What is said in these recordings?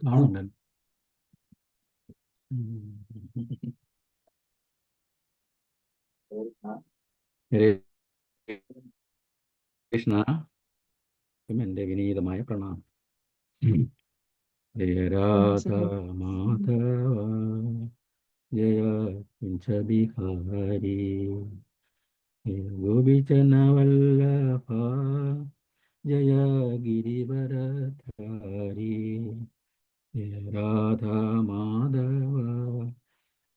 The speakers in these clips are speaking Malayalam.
കാണുന്നുണ്ട്. ഹരേ കൃഷ്ണ. എൻ്റെ വിനീതമായ പ്രണാമം. ജയ രാധ മാധവ ജയ കുഞ്ച ബിഹാരി ഗോപിചനവല്ലഭ ജയ ഗിരിവരധാരി ജയ രാധ മാധവ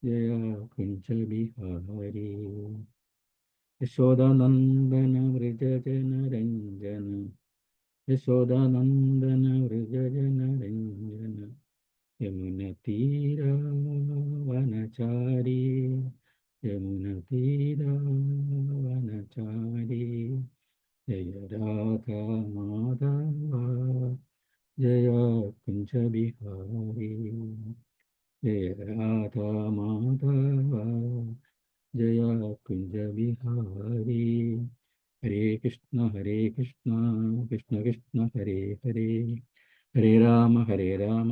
ജയ കുഞ്ച ബിഹാരി യശോദാനന്ദന വ്രജജന രഞ്ജന യശോദാനന്ദന വ്രജജന രഞ്ജന യമുന തീര വനചാരി യമുന തീര വനചാരി ജയ രാധ മാധവ ജയ കുഞ്ച ബിഹാരി ജയ രാധ മാധവ ജയ കുഞ്ച ബിഹാരി. ഹരേ കൃഷ്ണ കൃഷ്ണ കൃഷ്ണ ഹരേ ഹരേ ഹരേ രാമ രാമ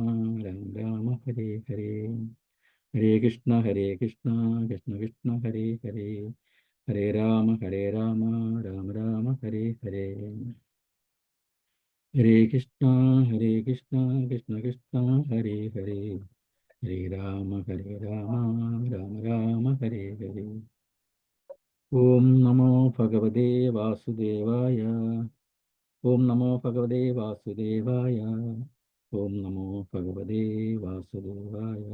രാമ ഹരേ ഹരേ. ഹരേ കൃഷ്ണ കൃഷ്ണ കൃഷ്ണ ഹരേ ഹരേ ഹരേ രാമ രാമ രാമ ഹരേ ഹരേ. ഹരേ കൃഷ്ണ കൃഷ്ണ കൃഷ്ണ ഹരേ ഹരേ ഹരേ രാമ രാമ രാമ ഹരേ ഹരേ. ഓം നമോ ഭഗവതേ വാസുദേവായ. ഓം നമോ ഭഗവതേ വാസുദേവായ. ഓം നമോ ഭഗവതേ വാസുദേവായ.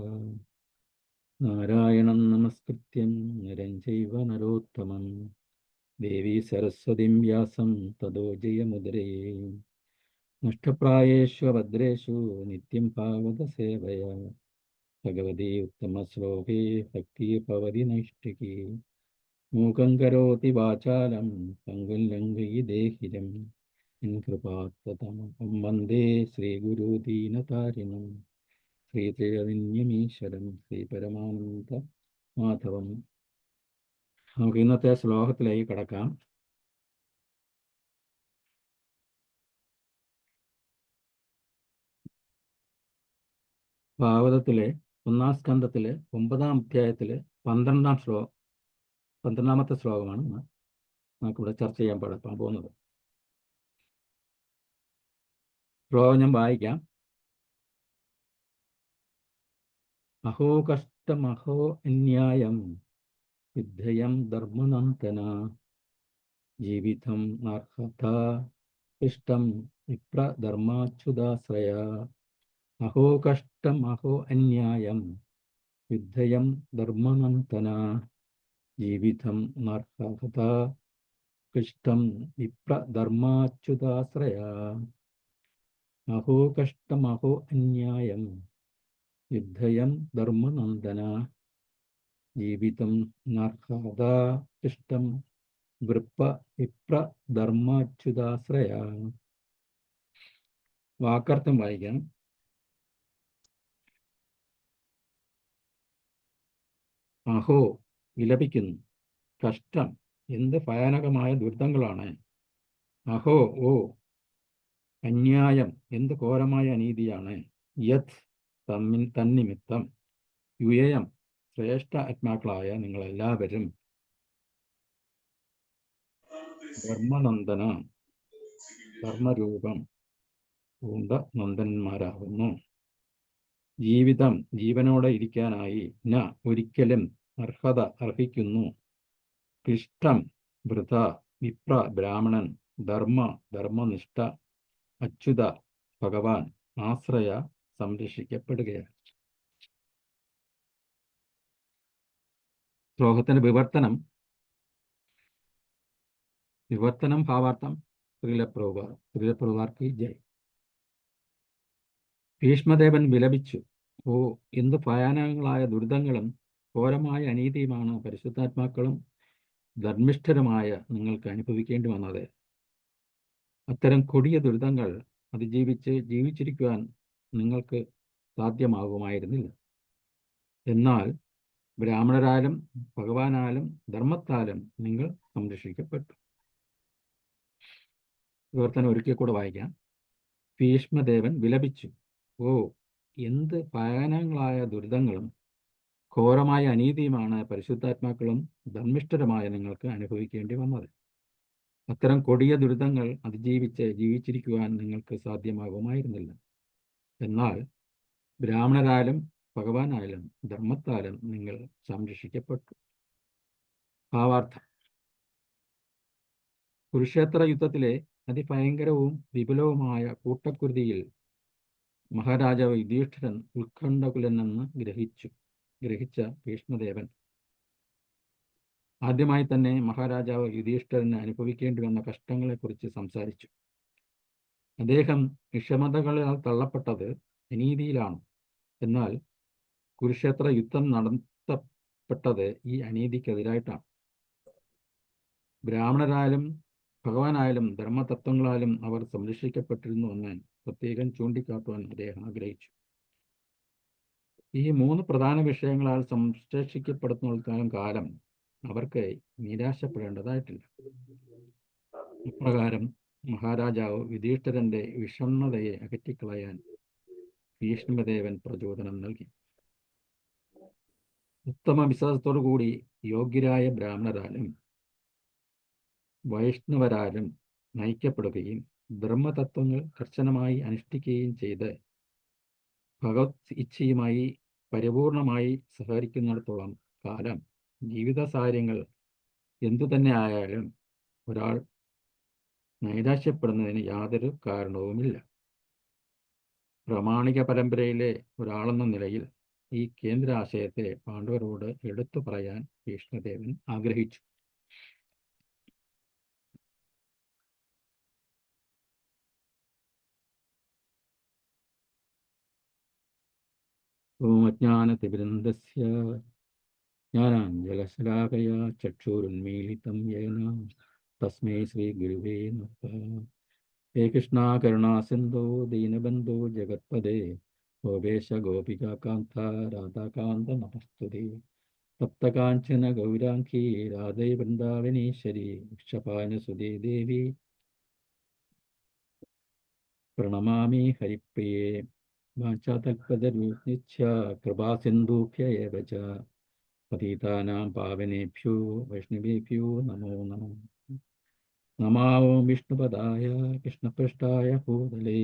നാരായണം നമസ്കൃത്യം നരം ചൈവ നരോത്തമം ദേവീ സരസ്വതിം വ്യാസം തതോ ജയമുദരേ. നഷ്ടപ്രായേഷു ഭദ്രേഷു നിത്യം ഭാഗവത സേവയ ഭഗവതി ഉത്തമശ്ലോകേ ഭക്തി ഭവതി നൈഷ്ഠികി. മൂകം കരോതി വാചാലം പങ്കും ലംഘയിദേഹിരം കൃപാത്തമം വന്ദേ ശ്രീഗുരു ദീനതാരിണം ശ്രീചൈതന്യമീശ്വരം ശ്രീ പരമാനന്ദ മാധവം. നമുക്ക് ഇന്നത്തെ ശ്ലോകത്തിലേക്ക് കടക്കാം. ഭാഗവതത്തിലെ 1-ാം സ്കന്ധത്തിലെ 9-ാം അധ്യായത്തിലെ 12-ാമത്തെ ശ്ലോകമാണ് നമുക്കിവിടെ ചർച്ച ചെയ്യാൻ പോകുന്നത്. ശ്ലോകം ഞാൻ വായിക്കാം. അഹോ കഷ്ടമഹോ അന്യായം വിദ്ധയം ധർമ്മനന്ദന ജീവിതം നാർഹത ഇഷ്ടം വിപ്രധർമാച്യുതാശ്രയ. അഹോ കഷ്ടം അഹോ അന്യായം വിദ്ധയം ധർമ്മനന്ദന ജീവിതം നാർഹത ഇഷ്ടം വിപ്രധർമാച്യുതാശ്രയ. അഹോ കഷ്ടം അഹോ അന്യായം വിദ്ധയം ധർമ്മനന്ദന ജീവിതം നാർഹത ഇഷ്ടം വിപ്രധർമാച്യുതാശ്രയ. വാക്കർത്ഥം വായിക്കാം. അഹോ വിലപിക്കുന്നു, കഷ്ടം എന്ത് ഭയാനകമായ ദുരിതങ്ങളാണ്. അഹോ ഓ അന്യായം എന്ത് ഘോരമായ അനീതിയാണ്. യത് തന്നിമിത്തം യുയം ശ്രേഷ്ഠ ആത്മാക്കളായ നിങ്ങളെല്ലാവരും ധർമ്മനന്ദന ധർമ്മരൂപം പൂണ്ട നന്ദന്മാരാകുന്നു. ജീവിതം ജീവനോടെ ഇരിക്കാനായി ന ഒരിക്കലും അർഹത അർഹിക്കുന്നു. ക്ലിഷ്ടം വൃഥ വിപ്ര ബ്രാഹ്മണൻ ധർമ്മ ധർമ്മനിഷ്ഠ അച്യുത ഭഗവാൻ ആശ്രയ സംരക്ഷിക്കപ്പെടുകയാണ്. ശ്ലോകത്തിന്റെ വിവർത്തനം ഭാവാർത്ഥം ശ്രീലപ്രഭുവാർക്ക് ജയ്. ഭീഷ്മദേവൻ വിലപിച്ചു, ഓ എന്ത് ഭയാനകങ്ങളായ ദുരിതങ്ങളും ഘോരമായ അനീതിയുമാണ് പരിശുദ്ധാത്മാക്കളും ധർമ്മിഷ്ഠരുമായ നിങ്ങൾക്ക് അനുഭവിക്കേണ്ടി വന്നത്. അത്തരം കൊടിയ ദുരിതങ്ങൾ ജീവിച്ചിരിക്കുവാൻ നിങ്ങൾക്ക് സാധ്യമാകുമായിരുന്നില്ല. എന്നാൽ ബ്രാഹ്മണരാലും ഭഗവാനാലും ധർമ്മത്താലും നിങ്ങൾ സംരക്ഷിക്കപ്പെട്ടു. വിവർത്തനം ഒരിക്കൽ കൂടെ വായിക്കാം. ഭീഷ്മദേവൻ വിലപിച്ചു, ഓ, എന്ത് ഭയാനകങ്ങളായ ദുരിതങ്ങളും ഘോരമായ അനീതിയുമാണ് പരിശുദ്ധാത്മാക്കളും ധർമ്മിഷ്ഠരുമായ നിങ്ങൾക്ക് അനുഭവിക്കേണ്ടി വന്നത്. അത്തരം കൊടിയ ദുരിതങ്ങൾ അതിജീവിച്ച് ജീവിച്ചിരിക്കുവാൻ നിങ്ങൾക്ക് സാധ്യമാകുമായിരുന്നില്ല. എന്നാൽ ബ്രാഹ്മണരാലും ഭഗവാനായാലും ധർമ്മത്താലും നിങ്ങൾ സംരക്ഷിക്കപ്പെട്ടു. ഭാവാർത്ഥം: കുരുക്ഷേത്ര യുദ്ധത്തിലെ അതിഭയങ്കരവും വിപുലവുമായ കൂട്ടക്കുരുതിയിൽ മഹാരാജാവ് യുധിഷ്ഠിരൻ ഉത്കണ്ഠകുലനെന്ന് ഗ്രഹിച്ച ഭീഷ്മദേവൻ ആദ്യമായി തന്നെ മഹാരാജാവ് യുധിഷ്ഠിരന് അനുഭവിക്കേണ്ടി വന്ന കഷ്ടങ്ങളെക്കുറിച്ച് സംസാരിച്ചു. അദ്ദേഹം വിഷമതകളാൽ തള്ളപ്പെട്ടത് അനീതിയിലാണ്. എന്നാൽ കുരുക്ഷേത്ര യുദ്ധം നടത്തപ്പെട്ടത് ഈ അനീതിക്കെതിരായിട്ടാണ്. ബ്രാഹ്മണരായാലും ഭഗവാനായാലും ധർമ്മതത്വങ്ങളാലും അവർ സംരക്ഷിക്കപ്പെട്ടിരുന്നുവെന്ന് പ്രത്യേകം ചൂണ്ടിക്കാട്ടുവാൻ അദ്ദേഹം ആഗ്രഹിച്ചു. ഈ 3 പ്രധാന വിഷയങ്ങളാൽ സംരക്ഷിക്കപ്പെടുന്നിടത്തോളം കാലം അവർക്ക് നിരാശപ്പെടേണ്ടതായിട്ടില്ല. ഇപ്രകാരം മഹാരാജാവ് യുധിഷ്ഠിരന്റെ വിഷണ്ണതയെ അകറ്റിക്കളയാൻ ഭീഷ്മദേവൻ പ്രചോദനം നൽകി. ഉത്തമ വിശ്വാസത്തോടുകൂടി യോഗ്യരായ ബ്രാഹ്മണരാലും വൈഷ്ണവരാലും നയിക്കപ്പെടുകയും ബ്രഹ്മതത്വങ്ങൾ കർശനമായി അനുഷ്ഠിക്കുകയും ചെയ്ത് ഭഗവത് ഇച്ഛയുമായി പരിപൂർണമായി സഹകരിക്കുന്നിടത്തോളം കാലം ജീവിത സാഹചര്യങ്ങൾ എന്തുതന്നെ ആയാലും ഒരാൾ നൈരാശ്യപ്പെടുന്നതിന് യാതൊരു കാരണവുമില്ല. പ്രാമാണിക പരമ്പരയിലെ ഒരാളെന്ന നിലയിൽ ഈ കേന്ദ്ര ആശയത്തെ പാണ്ഡവരോട് എടുത്തു പറയാൻ ഭീഷ്മദേവൻ ആഗ്രഹിച്ചു. ഓമജ്ഞാനതിമിരന്ധസ്യ ജ്ഞാനാഞ്ജലശലാകയാ ചക്ഷുരുന്മീലിതം യേന തസ്മൈ ശ്രീ ഗുരുവേ നമഃ. ഹേ കൃഷ്ണ കരുണാസിന്ധോ ദീനബന്ധോ ജഗത്പദേ ഗോപേശ ഗോപികാകാന്ത രാധാകാന്ത നമസ്തുതേ. തപ്തകാഞ്ചന ഗൗരാംഗീ രാധേ വൃന്ദാവനീശ്വരി വൃഷഭാനുസുതേ ദേവി പ്രണമാമി ഹരിപ്രിയേ. വാഞ്ചാതൽപദരുനിച്ഛ കൃപാസിന്ധുഭ്യ ഏവ ച പതിതാനാം പാവനേഭ്യോ വൈഷ്ണവേഭ്യോ നമോ നമഃ. നമോ വിഷ്ണുപദായ കൃഷ്ണപൃഷ്ഠായ ഭൂതലേ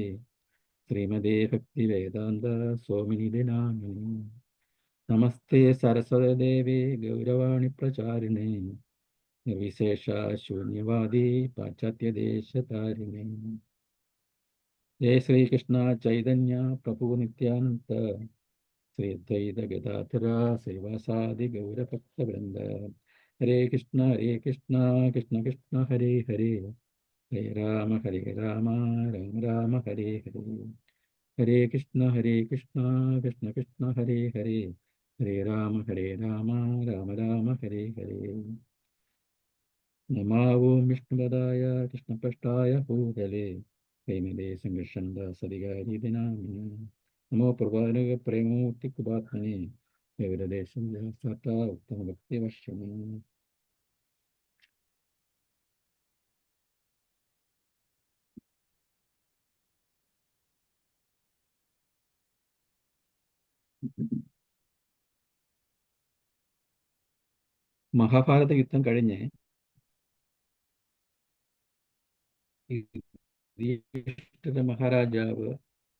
ശ്രീമതേ ഭക്തിവേദാന്ത സ്വാമിനിധി നാമിനി. നമസ്തേ സരസ്വതദേവേ ഗൗരവാണി പ്രചാരിണേ നിർവിശേഷ ശൂന്യവാദി പാശ്ചാത്യദേശതാരിണേ. ജയ ശ്രീകൃഷ്ണ ചൈതന്യ പ്രഭു നിത്യാനന്ദ ശ്രീ അദ്വൈത ഗദാധര ശ്രീവാസാദി ഗൗരഭക്തവൃന്ദ. ഹരേ കൃഷ്ണ കൃഷ്ണ കൃഷ്ണ ഹരേ ഹരേ ഹരേ രാമ രാമ രാമ ഹരേ ഹരേ. ഹരേ കൃഷ്ണ കൃഷ്ണ കൃഷ്ണ ഹരേ ഹരേ ഹരേ രാമ രാമ രാമ ഹരേ ഹരേ. നമോ വിഷ്ണുപദായ കൃഷ്ണപൃഷ്ഠായ ഭൂതലേ ശ്രീമതേ സംഘർഷന്ദ സതികാരിദിനാമിനി. നമോ പ്രഭാരക പ്രേമമൂർത്തി കുപാത്മനെ ഗൗരദേശം ഉത്തമ ഭക്തിവർഷമേ. മഹാഭാരത യുദ്ധം കഴിഞ്ഞ് യുധിഷ്ഠിര മഹാരാജാവ്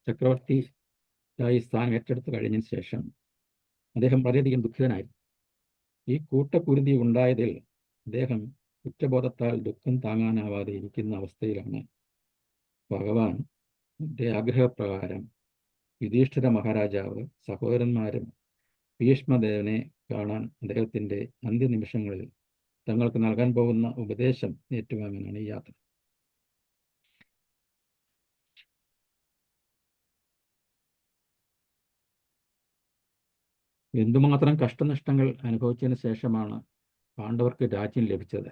ചക്രവർത്തിയായി സ്ഥാനം ഏറ്റെടുത്തു കഴിഞ്ഞതിന് ശേഷം അദ്ദേഹം വളരെയധികം ദുഃഖിതനായിരുന്നു. ഈ കൂട്ടക്കുരുതി ഉണ്ടായതിൽ അദ്ദേഹം കുറ്റബോധത്താൽ ദുഃഖം താങ്ങാനാവാതെ ഇരിക്കുന്ന അവസ്ഥയിലാണ് ഭഗവാൻ ആഗ്രഹപ്രകാരം യുധിഷ്ഠിര മഹാരാജാവ് സഹോദരന്മാരും ഭീഷ്മദേവനെ കാണാൻ അദ്ദേഹത്തിൻ്റെ അന്ത്യനിമിഷങ്ങളിൽ തങ്ങൾക്ക് നൽകാൻ പോകുന്ന ഉപദേശം ഏറ്റുവാങ്ങാനാണ് ഈ യാത്ര. എന്തുമാത്രം കഷ്ടനഷ്ടങ്ങൾ അനുഭവിച്ചതിന് ശേഷമാണ് പാണ്ഡവർക്ക് രാജ്യം ലഭിച്ചത്.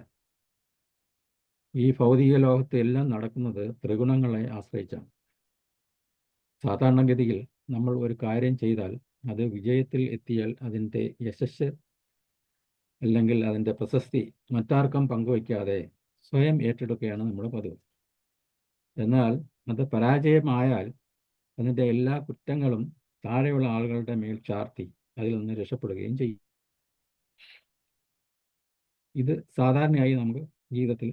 ഈ ഭൗതിക ലോകത്ത് എല്ലാം നടക്കുന്നത് ത്രിഗുണങ്ങളെ ആശ്രയിച്ചാണ്. സാധാരണഗതിയിൽ നമ്മൾ ഒരു കാര്യം ചെയ്താൽ അത് വിജയത്തിൽ എത്തിയാൽ അതിൻ്റെ യശസ് അല്ലെങ്കിൽ അതിൻ്റെ പ്രശസ്തി മറ്റാർക്കും പങ്കുവയ്ക്കാതെ സ്വയം ഏറ്റെടുക്കുകയാണ് നമ്മുടെ പതിവ്. എന്നാൽ അത് പരാജയമായാൽ അതിൻ്റെ എല്ലാ കുറ്റങ്ങളും താഴെയുള്ള ആളുകളുടെ മേൽ ചാർത്തി അതിൽ നിന്ന് രക്ഷപ്പെടുകയും ചെയ്യും. ഇത് സാധാരണയായി നമുക്ക് ജീവിതത്തിൽ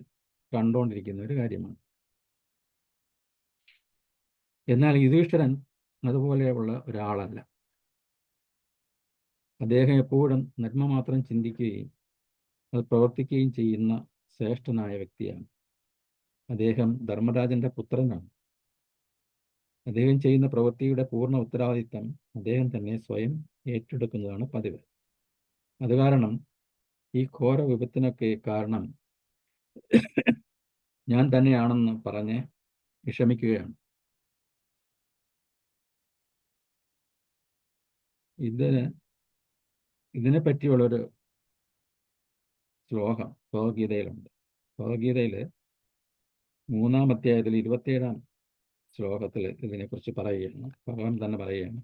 കണ്ടുകൊണ്ടിരിക്കുന്ന ഒരു കാര്യമാണ്. എന്നാൽ യുധിഷ്ഠിരൻ അതുപോലെയുള്ള ഒരാളല്ല. അദ്ദേഹം എപ്പോഴും നന്മ മാത്രം ചിന്തിക്കുകയും അത് പ്രവർത്തിക്കുകയും ചെയ്യുന്ന ശ്രേഷ്ഠനായ വ്യക്തിയാണ്. അദ്ദേഹം ധർമ്മരാജന്റെ പുത്രനാണ്. അദ്ദേഹം ചെയ്യുന്ന പ്രവൃത്തിയുടെ പൂർണ്ണ ഉത്തരവാദിത്തം അദ്ദേഹം തന്നെ സ്വയം ഏറ്റെടുക്കുന്നതാണ് പതിവ്. അത് കാരണം ഈ ഘോര വിപത്തിനൊക്കെ കാരണം ഞാൻ തന്നെയാണെന്ന് പറഞ്ഞ് വിഷമിക്കുകയാണ്. ഇതിനെ പറ്റിയുള്ളൊരു ശ്ലോകം ഭഗവത്ഗീതയിലുണ്ട്. ഭഗവത്ഗീതയിൽ 3-ാം അധ്യായത്തിൽ 27-ാം ശ്ലോകത്തിൽ ഇതിനെക്കുറിച്ച് പറയുകയാണ്. ഭഗവാൻ തന്നെ പറയുകയാണ്,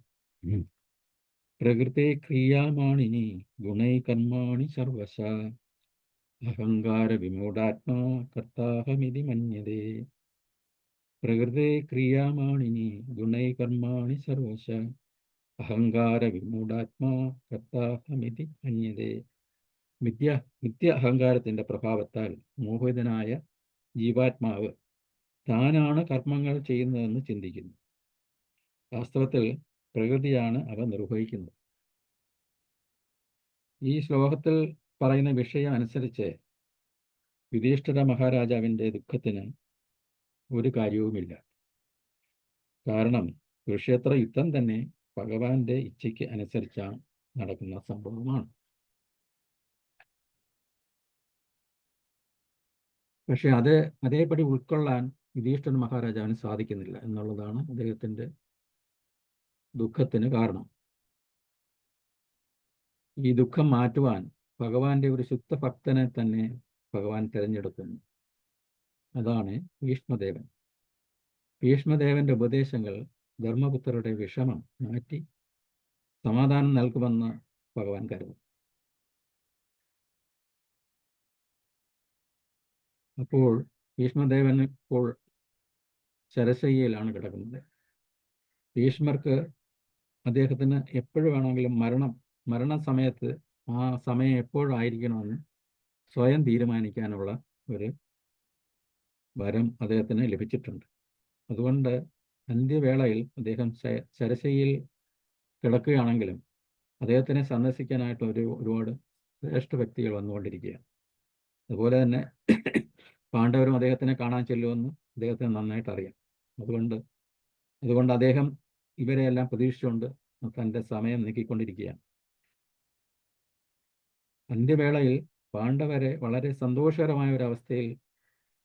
പ്രകൃതേ ക്രിയാമാണിനി ഗുണൈ കർമാണി സർവശ അഹങ്കാര വിമൂഢാത്മാ കർത്താഹമിതി മന്യതേ. പ്രകൃതേ ക്രിയാമാണിനി ഗുണൈ കർമാണി സർവശ അഹങ്കാര വിമൂഢാത്മാ കർത്താഹമിതി മന്യതേ. മിഥ്യ അഹങ്കാരത്തിന്റെ പ്രഭാവത്താൽ മോഹിതനായ ജീവാത്മാവ് താനാണ് കർമ്മങ്ങൾ ചെയ്യുന്നതെന്ന് ചിന്തിക്കുന്നു. വാസ്തവത്തിൽ പ്രകൃതിയാണ് അവ നിർവഹിക്കുന്നത്. ഈ ശ്ലോകത്തിൽ പറയുന്ന വിഷയം അനുസരിച്ച് യുധിഷ്ഠിര മഹാരാജാവിൻ്റെ ദുഃഖത്തിന് ഒരു കാര്യവുമില്ല. കാരണം കുരുക്ഷേത്ര യുദ്ധം തന്നെ ഭഗവാന്റെ ഇച്ഛയ്ക്ക് അനുസരിച്ചാണ് നടക്കുന്ന സംഭവമാണ്. പക്ഷെ അതേപടി ഉൾക്കൊള്ളാൻ യുധിഷ്ഠിര മഹാരാജാവിന് സാധിക്കുന്നില്ല എന്നുള്ളതാണ് അദ്ദേഹത്തിൻ്റെ ദുഃഖത്തിന് കാരണം. ഈ ദുഃഖം മാറ്റുവാൻ ഭഗവാന്റെ ഒരു ശുദ്ധഭക്തനെ തന്നെ ഭഗവാൻ തിരഞ്ഞെടുക്കുന്നു. അതാണ് ഭീഷ്മദേവൻ. ഭീഷ്മദേവന്റെ ഉപദേശങ്ങൾ ധർമ്മപുത്രരുടെ വിഷമം മാറ്റി സമാധാനം നൽകുമെന്ന് ഭഗവാൻ കരുതും. അപ്പോൾ ഭീഷ്മദേവൻ ഇപ്പോൾ ശരശയ്യയിലാണ് കിടക്കുന്നത്. ഭീഷ്മർക്ക് അദ്ദേഹത്തിന് എപ്പോഴും വേണമെങ്കിലും മരണസമയത്ത് ആ സമയം എപ്പോഴായിരിക്കണമെന്ന് സ്വയം തീരുമാനിക്കാനുള്ള ഒരു വരം അദ്ദേഹത്തിന് ലഭിച്ചിട്ടുണ്ട്. അതുകൊണ്ട് അന്ത്യവേളയിൽ അദ്ദേഹം ശരശയ്യയിൽ കിടക്കുകയാണെങ്കിലും അദ്ദേഹത്തിനെ സന്ദർശിക്കാനായിട്ട് ഒരുപാട് ശ്രേഷ്ഠ വ്യക്തികൾ വന്നുകൊണ്ടിരിക്കുകയാണ്. അതുപോലെ തന്നെ പാണ്ഡവരും അദ്ദേഹത്തിനെ കാണാൻ ചെല്ലുമെന്ന് അദ്ദേഹത്തിന് നന്നായിട്ട് അറിയാം. അതുകൊണ്ട് അദ്ദേഹം ഇവരെയെല്ലാം പ്രതീക്ഷിച്ചുകൊണ്ട് തൻ്റെ സമയം നീക്കിക്കൊണ്ടിരിക്കുകയാണ്. അന്ത്യവേളയിൽ പാണ്ഡവരെ വളരെ സന്തോഷകരമായ ഒരു അവസ്ഥയിൽ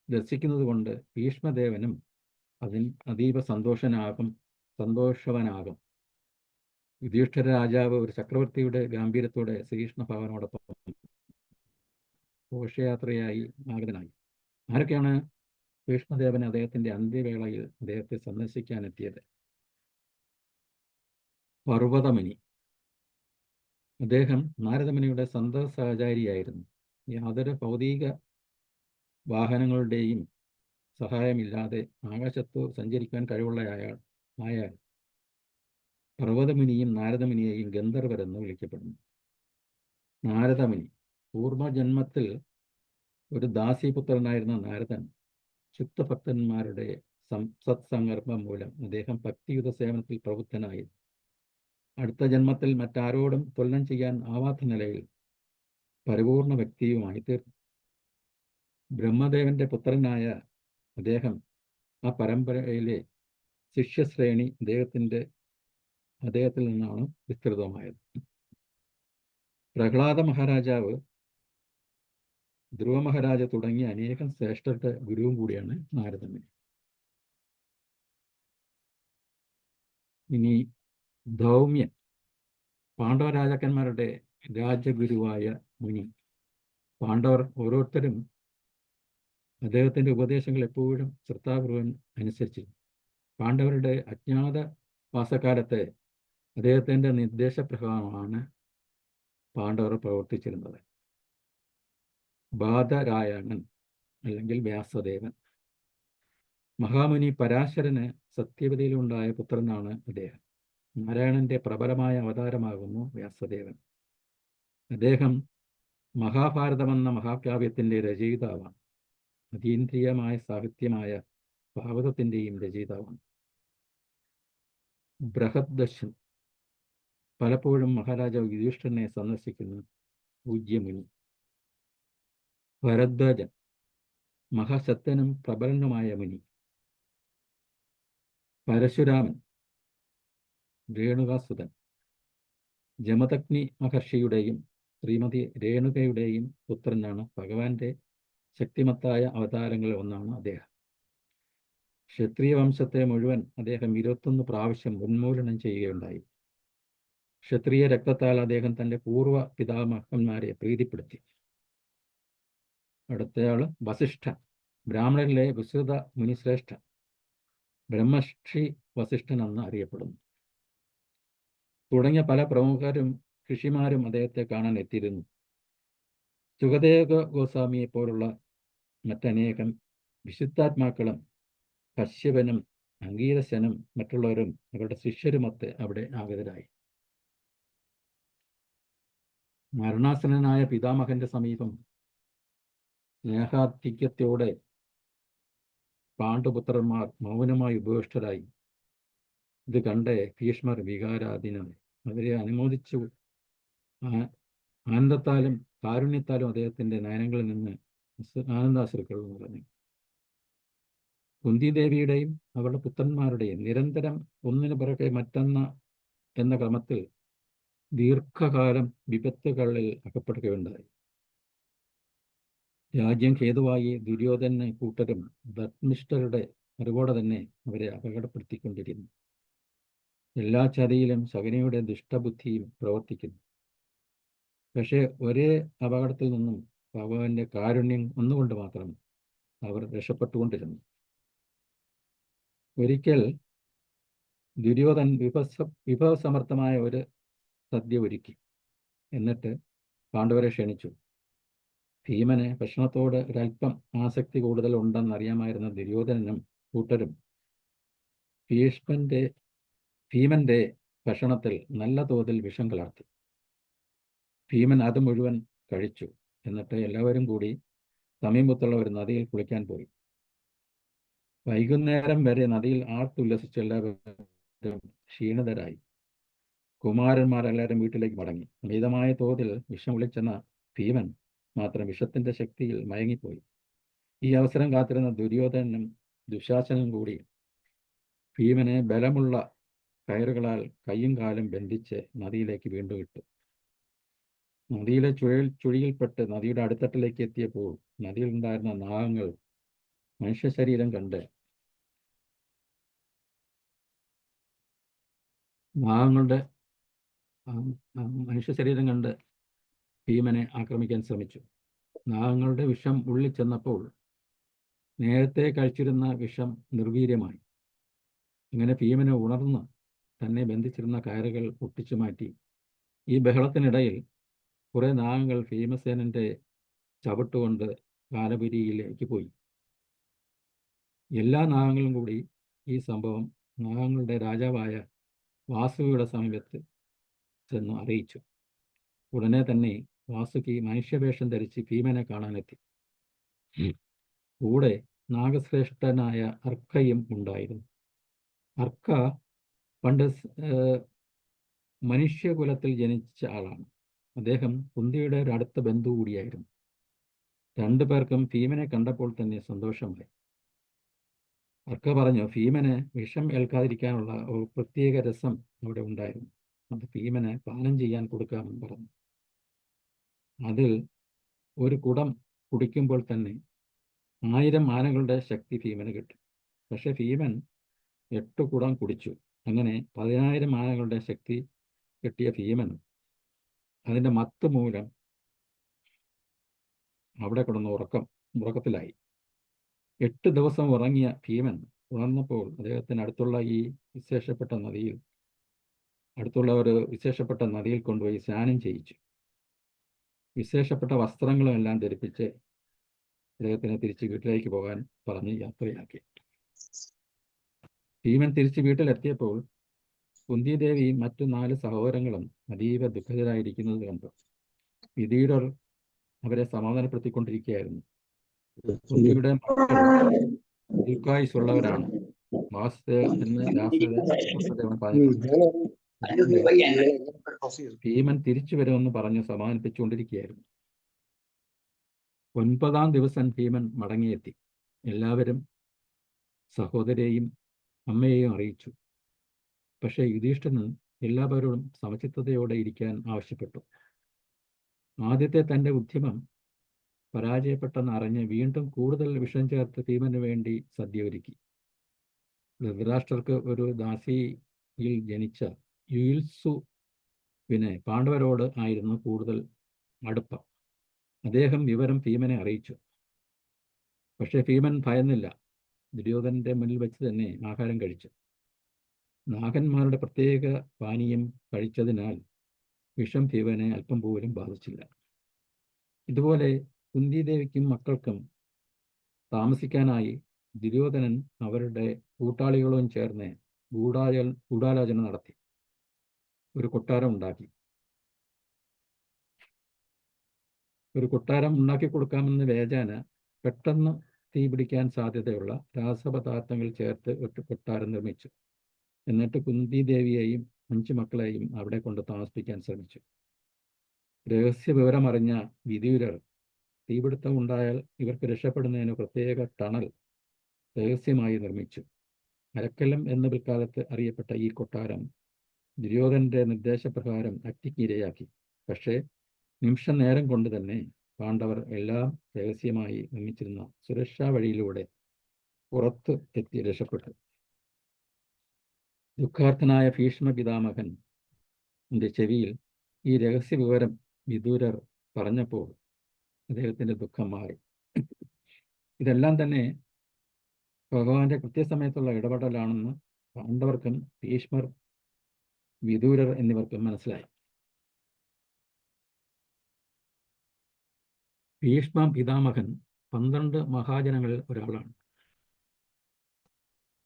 ദർശിക്കുന്നത് കൊണ്ട് ഭീഷ്മദേവനും അതീവ സന്തോഷവനാകും. യുധിഷ്ഠിര രാജാവ് ഒരു ചക്രവർത്തിയുടെ ഗാംഭീര്യത്തോടെ ശ്രീകൃഷ്ണ ഭഗവാനോടൊപ്പം ഘോഷയാത്രയായി ആഗതനായി. ആരൊക്കെയാണ് ഭീഷ്മദേവൻ അദ്ദേഹത്തിന്റെ അന്ത്യവേളയിൽ അദ്ദേഹത്തെ സന്ദർശിക്കാനെത്തിയത്? പർവ്വതമുനി. അദ്ദേഹം നാരദമുനിയുടെ സ്വന്തം സഹചാരിയായിരുന്നു. യാതൊരു ഭൗതിക വാഹനങ്ങളുടെയും സഹായമില്ലാതെ ആകാശത്ത് സഞ്ചരിക്കാൻ കഴിവുള്ള ആയാൽ പർവ്വതമുനിയും നാരദമുനിയെയും ഗന്ധർവരെന്ന് വിളിക്കപ്പെടുന്നു. നാരദമുനി പൂർവജന്മത്തിൽ ഒരു ദാസീപുത്രനായിരുന്ന നാരദൻ ശുദ്ധഭക്തന്മാരുടെ സത്സംഗർഭം മൂലം അദ്ദേഹം ഭക്തിയുത സേവനത്തിൽ പ്രബുദ്ധനായി അടുത്ത ജന്മത്തിൽ മറ്റാരോടും തുലനം ചെയ്യാൻ ആവാത്ത നിലയിൽ പരിപൂർണ വ്യക്തിയുമായി തീർന്നു. ബ്രഹ്മദേവന്റെ പുത്രനായ അദ്ദേഹം ആ പരമ്പരയിലെ ശിഷ്യശ്രേണി അദ്ദേഹത്തിൽ നിന്നാണ് വിസ്തൃതമായത്. പ്രഹ്ലാദ മഹാരാജാവ്, ധ്രുവ മഹാരാജ തുടങ്ങിയ അനേകം ശ്രേഷ്ഠരുടെ ഗുരുവും കൂടിയാണ് നാരദമുനി. ഇനി ധൗമ്യൻ, പാണ്ഡവ രാജാക്കന്മാരുടെ രാജഗുരുവായ മുനി. പാണ്ഡവർ ഓരോരുത്തരും അദ്ദേഹത്തിന്റെ ഉപദേശങ്ങൾ എപ്പോഴും ശ്രദ്ധാപൂർവം അനുസരിച്ചിരുന്നു. പാണ്ഡവരുടെ അജ്ഞാത വാസക്കാലത്ത് അദ്ദേഹത്തിന്റെ നിർദ്ദേശപ്രകാരമാണ് പാണ്ഡവർ പ്രവർത്തിച്ചിരുന്നത്. ബാദരായണൻ അല്ലെങ്കിൽ വ്യാസദേവൻ, മഹാമുനി പരാശരന് സത്യവതിയിലുണ്ടായ പുത്രനാണ് അദ്ദേഹം. നാരായണന്റെ പ്രബലമായ അവതാരമാകുന്നു വ്യാസദേവൻ. അദ്ദേഹം മഹാഭാരതമെന്ന മഹാകാവ്യത്തിന്റെ രചയിതാവാണ്. അതീന്ദ്രിയമായ സാഹിത്യമായ ഭാഗവതത്തിന്റെയും രചയിതാവാണ്. ബൃഹദ്ദർശൻ പലപ്പോഴും മഹാരാജാവ് യുധിഷ്ഠിരനെ സന്ദർശിക്കുന്ന പൂജ്യമുനി. ഭരദ്വാജൻ മഹാശക്തനും പ്രബലനുമായ മുനി. പരശുരാമൻ രേണുകാസുതൻ. ജമദഗ്നി മഹർഷിയുടെയും ശ്രീമതി രേണുകയുടെയും പുത്രനാണ്. ഭഗവാന്റെ ശക്തിമത്തായ അവതാരങ്ങളിൽ ഒന്നാണ് അദ്ദേഹം. ക്ഷത്രിയ വംശത്തെ മുഴുവൻ അദ്ദേഹം 21 പ്രാവശ്യം ഉന്മൂലനം ചെയ്യുകയുണ്ടായി. ക്ഷത്രിയ രക്തത്താൽ അദ്ദേഹം തൻ്റെ പൂർവ്വ പിതാമഹന്മാരെ പ്രീതിപ്പെടുത്തി. അടുത്തയാള് വസിഷ്ഠൻ, ബ്രാഹ്മണരിലെ വിശ്രുത മുനിശ്രേഷ്ഠ, ബ്രഹ്മർഷി വസിഷ്ഠൻ എന്ന് അറിയപ്പെടുന്നു. തുടങ്ങിയ പല പ്രമുഖരും ഋഷിമാരും അദ്ദേഹത്തെ കാണാൻ എത്തിയിരുന്നു. സുഖദേവ ഗോസ്വാമിയെ പോലുള്ള മറ്റനേകം വിശുദ്ധാത്മാക്കളും കശ്യപനും അംഗീരസനും മറ്റുള്ളവരും അവരുടെ ശിഷ്യരുമൊത്ത് അവിടെ ആഗതരായി. മരണാസന്നനായ പിതാമഹന്റെ സമീപം സ്നേഹാധിക്യത്തോടെ പാണ്ഡുപുത്രന്മാർ മൗനമായി ഉപവിഷ്ടരായി. ഇത് കണ്ട് ഭീഷ്മർ വികാരാധീനമായി. അവരെ അനുമോദിച്ചു. ആനന്ദത്താലും കാരുണ്യത്താലും അദ്ദേഹത്തിന്റെ നയനങ്ങളിൽ നിന്ന് ആനന്ദാശ്രുക്കൾ നിറഞ്ഞു. കുന്തിദേവിയുടെയും അവരുടെ പുത്രന്മാരുടെയും നിരന്തരം ഒന്നിനു പിറകെ മറ്റൊന്ന എന്ന ക്രമത്തിൽ ദീർഘകാലം വിപത്തുകളിൽ അകപ്പെടുകയുണ്ടായി. രാജ്യം ഹേതുവായി ദുര്യോധന കൂട്ടരും ധർമ്മിഷ്ഠരുടെ അറിവോടെ തന്നെ അവരെ അപകടപ്പെടുത്തിക്കൊണ്ടിരുന്നു. എല്ലാ ചതിയിലും ശകുനിയുടെ ദുഷ്ടബുദ്ധിയും പ്രവർത്തിക്കുന്നു. പക്ഷേ ഒരേ അപകടത്തിൽ നിന്നും ഭഗവാന്റെ കാരുണ്യം ഒന്നുകൊണ്ട് മാത്രം അവർ രക്ഷപ്പെട്ടുകൊണ്ടിരുന്നു. ഒരിക്കൽ ദുര്യോധൻ വിഭവസമർത്ഥമായ ഒരു സദ്യ ഒരുക്കി. എന്നിട്ട് പാണ്ഡവരെ ക്ഷണിച്ചു. ഭീമന് ഭക്ഷണത്തോട് ഒരല്പം ആസക്തി കൂടുതൽ ഉണ്ടെന്നറിയാമായിരുന്ന ദുര്യോധനനും കൂട്ടരും ഭീമന്റെ ഭക്ഷണത്തിൽ നല്ല തോതിൽ വിഷം കലർത്തി. ഭീമൻ അത് മുഴുവൻ കഴിച്ചു. എന്നിട്ട് എല്ലാവരും കൂടി സമീപത്തുള്ള ഒരു നദിയിൽ കുളിക്കാൻ പോയി. വൈകുന്നേരം വരെ നദിയിൽ ആർത്തുല്ലസിച്ച് എല്ലാവരും ക്ഷീണിതരായി. കുമാരന്മാരെല്ലാവരും വീട്ടിലേക്ക് മടങ്ങി. അമിതമായ തോതിൽ വിഷം ഒളിച്ചെന്ന ഭീമൻ മാത്രം വിഷത്തിന്റെ ശക്തിയിൽ മയങ്ങിപ്പോയി. ഈ അവസരം കാത്തിരുന്ന ദുര്യോധനനും ദുശാസനും കൂടി ഭീമനെ ബലമുള്ള കയറുകളാൽ കൈയും കാലും ബന്ധിച്ച് നദിയിലേക്ക് വീണ്ടും ഇട്ടു. നദിയിലെ ചുഴിയിൽപ്പെട്ട് നദിയുടെ അടിത്തട്ടിലേക്ക് എത്തിയപ്പോൾ നദിയിലുണ്ടായിരുന്ന നാഗങ്ങൾ മനുഷ്യ ശരീരം കണ്ട് ഭീമനെ ആക്രമിക്കാൻ ശ്രമിച്ചു. നാഗങ്ങളുടെ വിഷം ഉള്ളിൽ ചെന്നപ്പോൾ നേരത്തെ കഴിച്ചിരുന്ന വിഷം നിർവീര്യമായി. അങ്ങനെ ഭീമനെ ഉണർന്ന് തന്നെ ബന്ധിച്ചിരുന്ന കയറുകൾ പൊട്ടിച്ചു മാറ്റി. ഈ ബഹളത്തിനിടയിൽ കുറെ നാഗങ്ങൾ ഭീമസേനന്റെ ചവിട്ടുകൊണ്ട് കാലപുരിയിലേക്ക് പോയി. എല്ലാ നാഗങ്ങളും കൂടി ഈ സംഭവം നാഗങ്ങളുടെ രാജാവായ വാസുകിയുടെ സമീപത്ത് ചെന്ന് അറിയിച്ചു. ഉടനെ തന്നെ വാസുകി മനുഷ്യവേഷം ധരിച്ച് ഭീമനെ കാണാനെത്തി. കൂടെ നാഗശ്രേഷ്ഠനായ അർക്കയും ഉണ്ടായിരുന്നു. അർക്ക പണ്ട് മനുഷ്യകുലത്തിൽ ജനിച്ച ആളാണ്. അദ്ദേഹം കുന്തിയുടെ ഒരു അടുത്ത ബന്ധു കൂടിയായിരുന്നു. രണ്ടുപേർക്കും ഭീമനെ കണ്ടപ്പോൾ തന്നെ സന്തോഷമായി. അർക്ക പറഞ്ഞു, ഭീമന് വിഷം ഏൽക്കാതിരിക്കാനുള്ള ഒരു പ്രത്യേക രസം അവിടെ ഉണ്ടായിരുന്നു. അത് ഭീമന് പാനം ചെയ്യാൻ കൊടുക്കാമെന്ന് പറഞ്ഞു. അതിൽ ഒരു കുടം കുടിക്കുമ്പോൾ തന്നെ 1000 ആനകളുടെ ശക്തി ഭീമന് കിട്ടും. പക്ഷെ ഭീമൻ 8 കുടം കുടിച്ചു. അങ്ങനെ 10000 ആനകളുടെ ശക്തി കിട്ടിയ ഭീമൻ അതിൻ്റെ മത്ത് മൂലം അവിടെ കിടന്ന് ഉറക്കത്തിലായി. 8 ദിവസം ഉറങ്ങിയ ഭീമൻ ഉണർന്നപ്പോൾ അദ്ദേഹത്തിന് അടുത്തുള്ള ഒരു വിശേഷപ്പെട്ട നദിയിൽ കൊണ്ടുപോയി സ്നാനം ചെയ്യിച്ചു. വിശേഷപ്പെട്ട വസ്ത്രങ്ങളും എല്ലാം ധരിപ്പിച്ച് അദ്ദേഹത്തിനെ തിരിച്ച് വീട്ടിലേക്ക് പോകാൻ പറഞ്ഞ് യാത്രയാക്കി. ഭീമൻ തിരിച്ച് വീട്ടിലെത്തിയപ്പോൾ കുന്തിദേവിയും മറ്റു 4 സഹോദരങ്ങളും അതീവ ദുഃഖിതരായിരിക്കുന്നത് കണ്ടു. വിദുരർ അവരെ സമാധാനപ്പെടുത്തിക്കൊണ്ടിരിക്കുകയായിരുന്നു. കുന്തിയുടെ മക്കൾ ദീർഘായുസ്സുള്ളവരാണ്. വാസുദേവ എന്ന് വാസുദേവൻ പറഞ്ഞിട്ടുണ്ട്. ഭീമൻ തിരിച്ചു വരുമെന്ന് പറഞ്ഞ് സമാധാനിപ്പിച്ചുകൊണ്ടിരിക്കുകയായിരുന്നു. 9-ാം ദിവസം ഭീമൻ മടങ്ങിയെത്തി. എല്ലാവരും സഹോദരെയും അമ്മയെയും അറിയിച്ചു. പക്ഷേ യുധിഷ്ഠിരൻ എല്ലാവരോടും സമചിത്തതയോടെ ഇരിക്കാൻ ആവശ്യപ്പെട്ടു. ആദ്യത്തെ തൻ്റെ ഉദ്യമം പരാജയപ്പെട്ടെന്ന് അറിഞ്ഞ് വീണ്ടും കൂടുതൽ വിഷം ചേർത്ത് ഭീമന് വേണ്ടി സദ്യ ഒരുക്കി. ധൃതരാഷ്ട്രർക്ക് ഒരു ദാസിയിൽ ജനിച്ച യുയുത്സുവിന് പാണ്ഡവരോട് ആയിരുന്നു കൂടുതൽ അടുപ്പം. അദ്ദേഹം വിവരം ഭീമനെ അറിയിച്ചു. പക്ഷേ ഭീമൻ ഭയന്നില്ല. ദുര്യോധനന്റെ മുന്നിൽ വെച്ച് തന്നെ ആഹാരം കഴിച്ചു. നാഗന്മാരുടെ പ്രത്യേക പാനീയം കഴിച്ചതിനാൽ വിഷം ഭീമനെ അല്പം പോലും ബാധിച്ചില്ല. ഇതുപോലെ കുന്തിദേവിക്കും മക്കൾക്കും താമസിക്കാനായി ദുര്യോധനൻ അവരുടെ കൂട്ടാളികളും ചേർന്ന് ഗൂഢാലോചന നടത്തി ഒരു കൊട്ടാരം ഉണ്ടാക്കി. ഒരു കൊട്ടാരം ഉണ്ടാക്കി കൊടുക്കാമെന്ന് വേചാന പെട്ടെന്ന് തീ പിടിക്കാൻ സാധ്യതയുള്ള രാസപദാർത്ഥങ്ങൾ ചേർത്ത് ഒരു കൊട്ടാരം നിർമ്മിച്ചു. എന്നിട്ട് കുന്തിദേവിയെയും 5 മക്കളെയും അവിടെ കൊണ്ട് താമസിപ്പിക്കാൻ ശ്രമിച്ചു. രഹസ്യ വിവരമറിഞ്ഞ വിദുരർ തീപിടുത്തം ഉണ്ടായാൽ ഇവർക്ക് രക്ഷപ്പെടുന്നതിന് പ്രത്യേക ടണൽ രഹസ്യമായി നിർമ്മിച്ചു. അരക്കല്ലം എന്ന പിൽക്കാലത്ത് അറിയപ്പെട്ട ഈ കൊട്ടാരം ദുര്യോധനന്റെ നിർദ്ദേശപ്രകാരം അഗ്നിക്കിരയാക്കി. പക്ഷേ നിമിഷ നേരം കൊണ്ട് തന്നെ പാണ്ഡവർ എല്ലാം രഹസ്യമായി നിർമ്മിച്ചിരുന്ന സുരക്ഷാ വഴിയിലൂടെ പുറത്ത് എത്തി രക്ഷപ്പെട്ടു. ദുഃഖാർത്ഥനായ ഭീഷ്മ പിതാമഹന്റെ ചെവിയിൽ ഈ രഹസ്യ വിവരം വിദുരർ പറഞ്ഞപ്പോൾ അദ്ദേഹത്തിന്റെ ദുഃഖം മാറി. ഇതെല്ലാം തന്നെ ഭഗവാന്റെ കൃത്യസമയത്തുള്ള ഇടപെടലാണെന്ന് പാണ്ഡവർക്കും ഭീഷ്മർ, വിദുരർ എന്നിവർക്കും മനസ്സിലായി. ഭീഷ്മ പിതാമഹൻ 12 മഹാജനങ്ങളിൽ ഒരാളാണ്.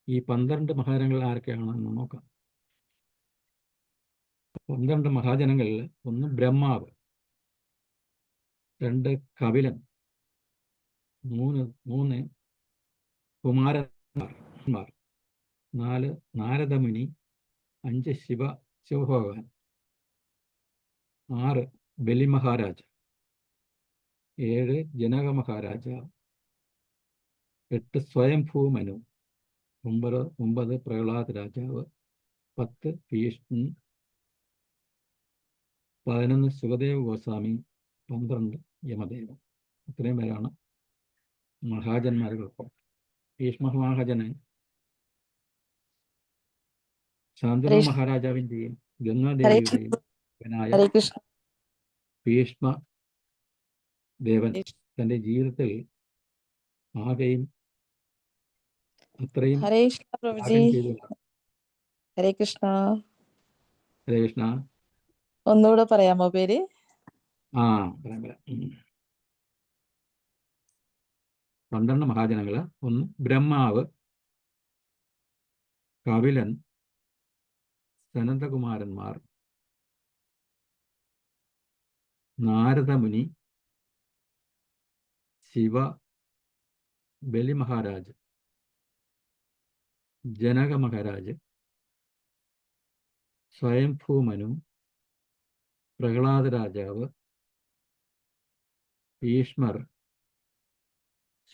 ഈ 12 മഹാജനങ്ങൾ ആരൊക്കെയാണെന്ന് നോക്കാം. 12 മഹാജനങ്ങളിൽ 1 ബ്രഹ്മാവ്, 2 കപിലൻ, 3 കുമാരന്മാർ, 4 നാരദമുനി, 5 ശിവഭഗവാൻ, 6 ബലി മഹാരാജ്, 7 ജനക മഹാരാജാവ്, 8 സ്വയംഭൂ മനു, 9 പ്രഹ്ലാദ് രാജാവ്, 10 ഭീഷ്മൻ, 11 സുഖദേവ് ഗോസ്വാമി, 12 യമദേവൻ. ഇത്രയും പേരാണ് മഹാജന്മാർക്കൊപ്പം. ഭീഷ്മ മഹാജന് ശാന്തനു മഹാരാജാവിൻ്റെയും ഗംഗാദേവിയുടെയും മകനായ ഭീഷ്മ ദേവൻ തൻ്റെ ജീവിതത്തിൽ ആകെയും അത്രയും ചെയ്തു. ഹരേ കൃഷ്ണ. ഹരേ കൃഷ്ണ. ഒന്നുകൂടെ പറയാമോ പേര്? പറയാം. 12 മഹാജനങ്ങള്. 1 ബ്രഹ്മാവ്, കപിലൻ, സനന്ദകുമാരന്മാർ, നാരദമുനി, ശിവ, ബലി മഹാരാജ്, ജനക മഹാരാജ്, സ്വയംഭൂ മനു, പ്രഹ്ലാദ രാജാവ്, ഭീഷ്മർ,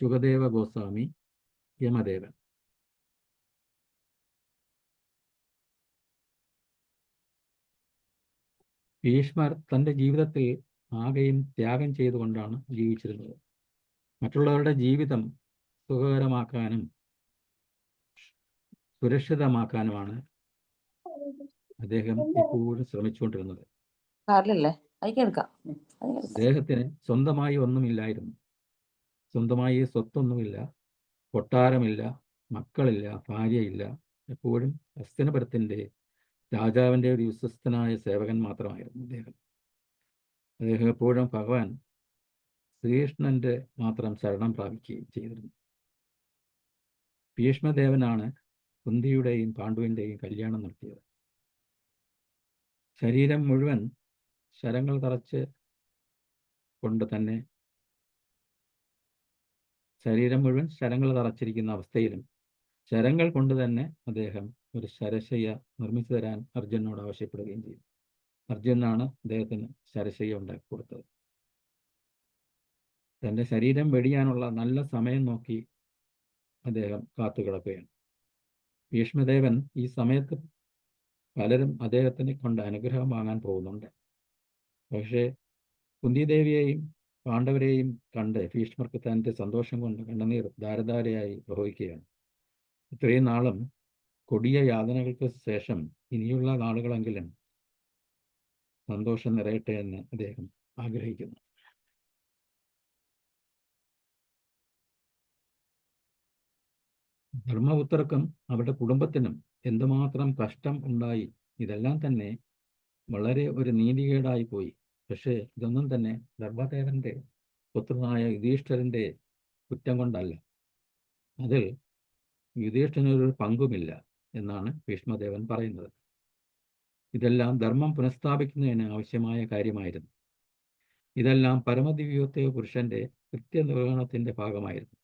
സുഖദേവ ഗോസ്വാമി, യമദേവൻ. ഭീഷ്മർ തൻ്റെ ജീവിതത്തിൽ ആകെയും ത്യാഗം ചെയ്തുകൊണ്ടാണ് ജീവിച്ചിരുന്നത്. മറ്റുള്ളവരുടെ ജീവിതം സുഖകരമാക്കാനും സുരക്ഷിതമാക്കാനുമാണ് അദ്ദേഹം എപ്പോഴും ശ്രമിച്ചുകൊണ്ടിരുന്നത്. അദ്ദേഹത്തിന് സ്വന്തമായി ഒന്നുമില്ലായിരുന്നു. സ്വന്തമായി സ്വത്തൊന്നുമില്ല, കൊട്ടാരമില്ല, മക്കളില്ല, ഭാര്യയില്ല. എപ്പോഴും ഹസ്തിനപുരത്തിൻ്റെ രാജാവിൻ്റെ ഒരു വിശ്വസ്തനായ സേവകൻ മാത്രമായിരുന്നു അദ്ദേഹം. എപ്പോഴും ഭഗവാൻ ശ്രീകൃഷ്ണന്റെ മാത്രം ശരണം പ്രാപിക്കുകയും ചെയ്തിരുന്നു. ഭീഷ്മദേവനാണ് കുന്തിയുടെയും പാണ്ഡുവിൻ്റെയും കല്യാണം നടത്തിയത്. ശരീരം മുഴുവൻ ശരങ്ങൾ തറച്ച് കൊണ്ട് തന്നെ ശരീരം മുഴുവൻ ശരങ്ങൾ തറച്ചിരിക്കുന്ന അവസ്ഥയിലും ശരങ്ങൾ കൊണ്ട് തന്നെ അദ്ദേഹം ഒരു ശരശയ്യ നിർമ്മിച്ചു തരാൻ അർജുനോട് ആവശ്യപ്പെടുകയും ചെയ്തു. അർജുനാണ് അദ്ദേഹത്തിന് ശരശയ്യ ഉണ്ടാക്കി കൊടുത്തത്. തൻ്റെ ശരീരം വെടിയാനുള്ള നല്ല സമയം നോക്കി അദ്ദേഹം കാത്തുകിടക്കുകയാണ്. ഭീഷ്മദേവൻ ഈ സമയത്ത് പലരും അദ്ദേഹത്തിനെ കൊണ്ട് അനുഗ്രഹം വാങ്ങാൻ പോകുന്നുണ്ട്. പക്ഷേ കുന്തിദേവിയെയും പാണ്ഡവരെയും കണ്ട് ഭീഷ്മർക്ക് തൻ്റെ സന്തോഷം കൊണ്ട് കണ്ണുനീർ ധാരധാരയായി പ്രവഹിക്കുകയാണ്. ഇത്രയും നാളും കൊടിയ യാതനകൾക്ക് ശേഷം ഇനിയുള്ള നാളുകളെങ്കിലും സന്തോഷം നിറയട്ടെ എന്ന് അദ്ദേഹം ആഗ്രഹിക്കുന്നു. ധർമ്മപുത്രർക്കും അവരുടെ കുടുംബത്തിനും എന്തുമാത്രം കഷ്ടം ഉണ്ടായി. ഇതെല്ലാം തന്നെ വളരെ ഒരു നീതികേടായി പോയി. പക്ഷേ ഇതൊന്നും തന്നെ ധർമ്മദേവന്റെ പുത്രനായ യുധിഷ്ഠിരന്റെ കുറ്റം കൊണ്ടല്ല. അതിൽ യുധിഷ്ഠിരനൊരു പങ്കുമില്ല എന്നാണ് ഭീഷ്മദേവൻ പറയുന്നത്. ഇതെല്ലാം ധർമ്മം പുനഃസ്ഥാപിക്കുന്നതിന് ആവശ്യമായ കാര്യമായിരുന്നു. ഇതെല്ലാം പരമദിവ്യോത്തയ പുരുഷന്റെ കൃത്യനിർവഹണത്തിന്റെ ഭാഗമായിരുന്നു.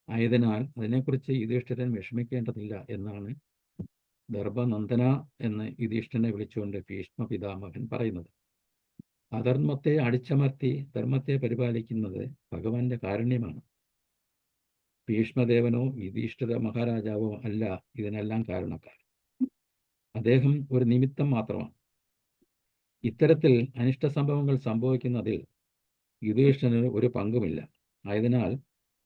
ആയതിനാൽ അതിനെക്കുറിച്ച് യുധിഷ്ഠിരൻ വിഷമിക്കേണ്ടതില്ല എന്നാണ് ധർമ്മനന്ദന എന്ന് യുധിഷ്ഠിരനെ വിളിച്ചുകൊണ്ട് ഭീഷ്മ പിതാമഹൻ പറയുന്നത്. അധർമ്മത്തെ അടിച്ചമർത്തി ധർമ്മത്തെ പരിപാലിക്കുന്നത് ഭഗവാന്റെ കാരുണ്യമാണ്. ഭീഷ്മദേവനോ യുധിഷ്ഠിര മഹാരാജാവോ അല്ല ഇതിനെല്ലാം കാരണക്കാരൻ. അദ്ദേഹം ഒരു നിമിത്തം മാത്രമാണ്. ഇത്തരത്തിൽ അനിഷ്ട സംഭവങ്ങൾ സംഭവിക്കുന്നതിൽ യുധിഷ്ഠിരന് ഒരു പങ്കുമില്ല. ആയതിനാൽ